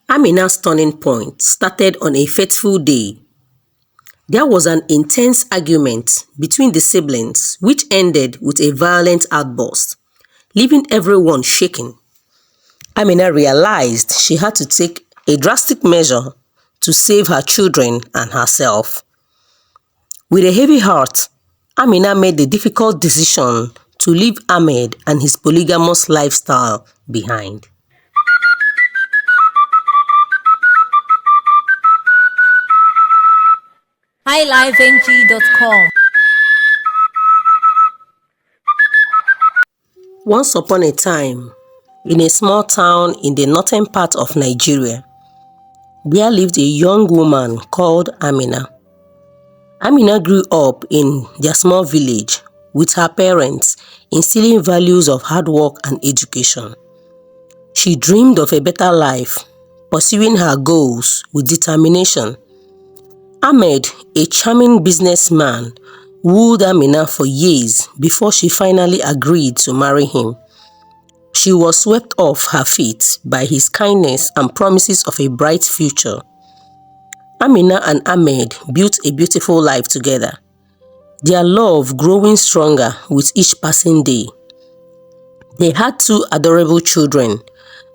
Amina's turning point started on a fateful day. There was an intense argument between the siblings which ended with a violent outburst, leaving everyone shaken. Amina realized she had to take a drastic measure to save her children and herself. With a heavy heart, Amina made the difficult decision to leave Ahmed and his polygamous lifestyle behind. highlifeng.com. Once upon a time, in a small town in the northern part of Nigeria, there lived a young woman called Amina. Amina grew up in their small village with her parents instilling values of hard work and education. She dreamed of a better life, pursuing her goals with determination. Ahmed, a charming businessman, wooed Amina for years before she finally agreed to marry him. She was swept off her feet by his kindness and promises of a bright future. Amina and Ahmed built a beautiful life together, their love growing stronger with each passing day. They had 2 adorable children,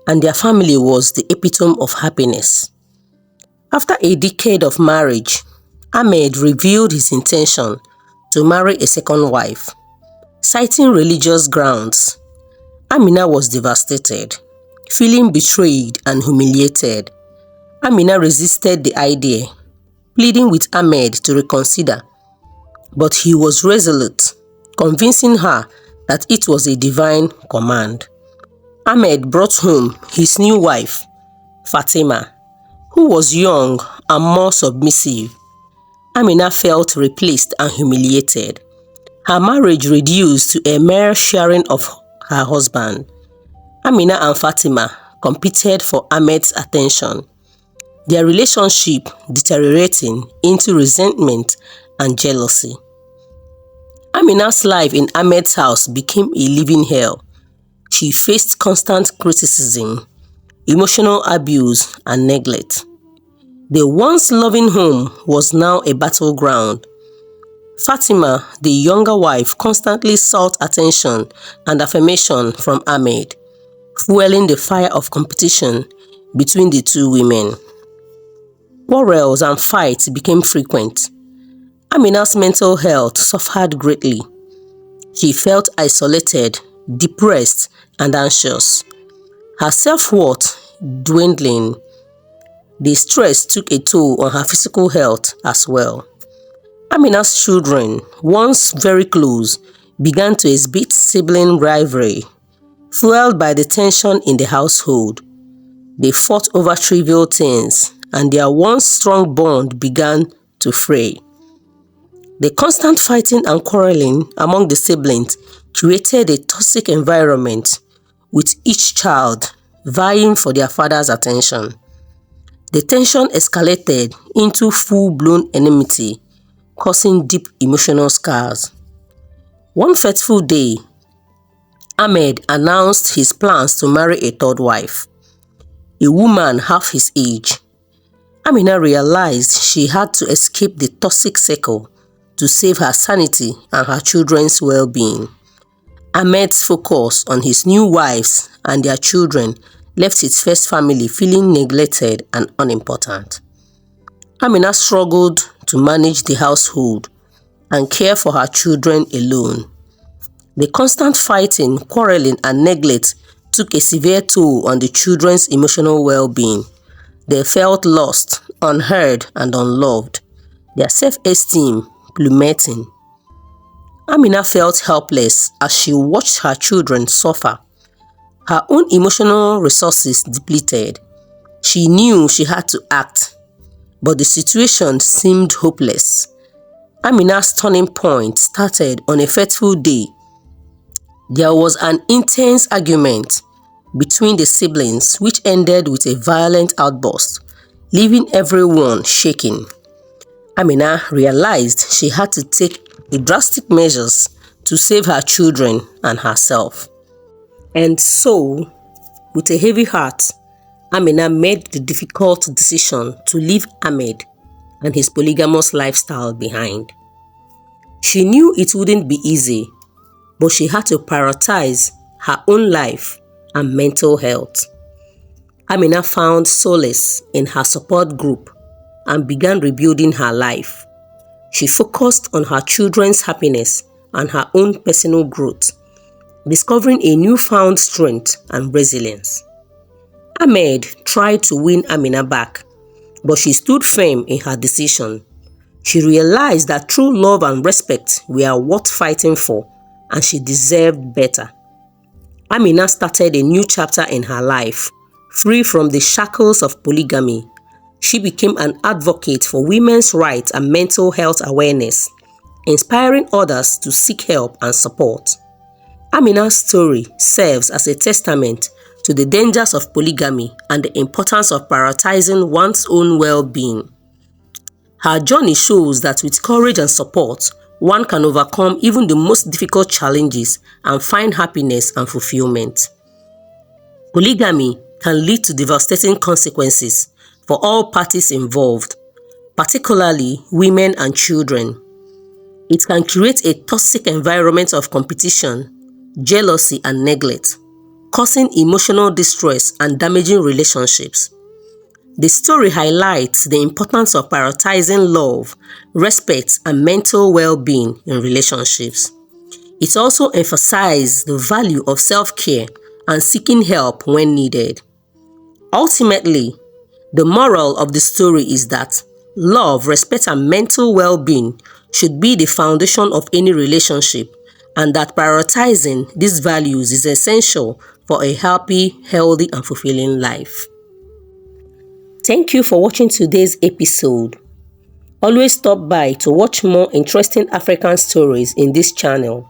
and their family was the epitome of happiness. After a decade of marriage, Ahmed revealed his intention to marry a second wife. Citing religious grounds, Amina was devastated, feeling betrayed and humiliated. Amina resisted the idea, pleading with Ahmed to reconsider, but he was resolute, convincing her that it was a divine command. Ahmed brought home his new wife, Fatima, who was young and more submissive. Amina felt replaced and humiliated. Her marriage reduced to a mere sharing of her husband. Amina and Fatima competed for Ahmed's attention, their relationship deteriorating into resentment and jealousy. Amina's life in Ahmed's house became a living hell. She faced constant criticism, emotional abuse, and neglect. The once loving home was now a battleground. Fatima, the younger wife, constantly sought attention and affirmation from Ahmed, fueling the fire of competition between the 2 women. Quarrels and fights became frequent. Amina's mental health suffered greatly. She felt isolated, depressed, and anxious. Her self-worth dwindling. The stress took a toll on her physical health as well. Amina's children, once very close, began to exhibit sibling rivalry, fueled by the tension in the household. They fought over trivial things, and their once strong bond began to fray. The constant fighting and quarreling among the siblings created a toxic environment, with each child vying for their father's attention. The tension escalated into full-blown enmity, causing deep emotional scars. One fateful day, Ahmed announced his plans to marry a 3rd wife, a woman half his age. Amina realized she had to escape the toxic circle to save her sanity and her children's well-being. Ahmed's focus on his new wives and their children left his first family feeling neglected and unimportant. Amina struggled to manage the household and care for her children alone. The constant fighting, quarreling, and neglect took a severe toll on the children's emotional well-being. They felt lost, unheard, and unloved, their self-esteem plummeting. Amina felt helpless as she watched her children suffer. Her own emotional resources depleted. She knew she had to act, but the situation seemed hopeless. Amina's turning point started on a fateful day. There was an intense argument between the siblings which ended with a violent outburst, leaving everyone shaking. Amina realized she had to take drastic measures to save her children and herself. And so, with a heavy heart, Amina made the difficult decision to leave Ahmed and his polygamous lifestyle behind. She knew it wouldn't be easy, but she had to prioritize her own life and mental health. Amina found solace in her support group and began rebuilding her life. She focused on her children's happiness and her own personal growth, discovering a newfound strength and resilience. Ahmed tried to win Amina back, but she stood firm in her decision. She realized that true love and respect were worth fighting for, and she deserved better. Amina started a new chapter in her life, free from the shackles of polygamy. She became an advocate for women's rights and mental health awareness, inspiring others to seek help and support. Amina's story serves as a testament to the dangers of polygamy and the importance of prioritizing one's own well-being. Her journey shows that with courage and support, one can overcome even the most difficult challenges and find happiness and fulfillment. Polygamy can lead to devastating consequences for all parties involved, particularly women and children. It can create a toxic environment of competition, jealousy, and neglect, causing emotional distress and damaging relationships. The story highlights the importance of prioritizing love, respect, and mental well-being in relationships. It also emphasizes the value of self-care and seeking help when needed. Ultimately, the moral of the story is that love, respect, and mental well-being should be the foundation of any relationship, and that prioritizing these values is essential for a happy, healthy, and fulfilling life. Thank you for watching today's episode. Always stop by to watch more interesting African stories in this channel.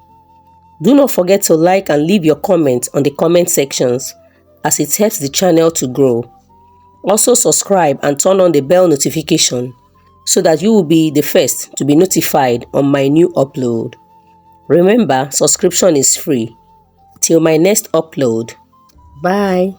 Do not forget to like and leave your comments on the comment sections, as it helps the channel to grow. Also subscribe and turn on the bell notification so that you will be the first to be notified on my new upload. Remember, subscription is free. Till my next upload. Bye.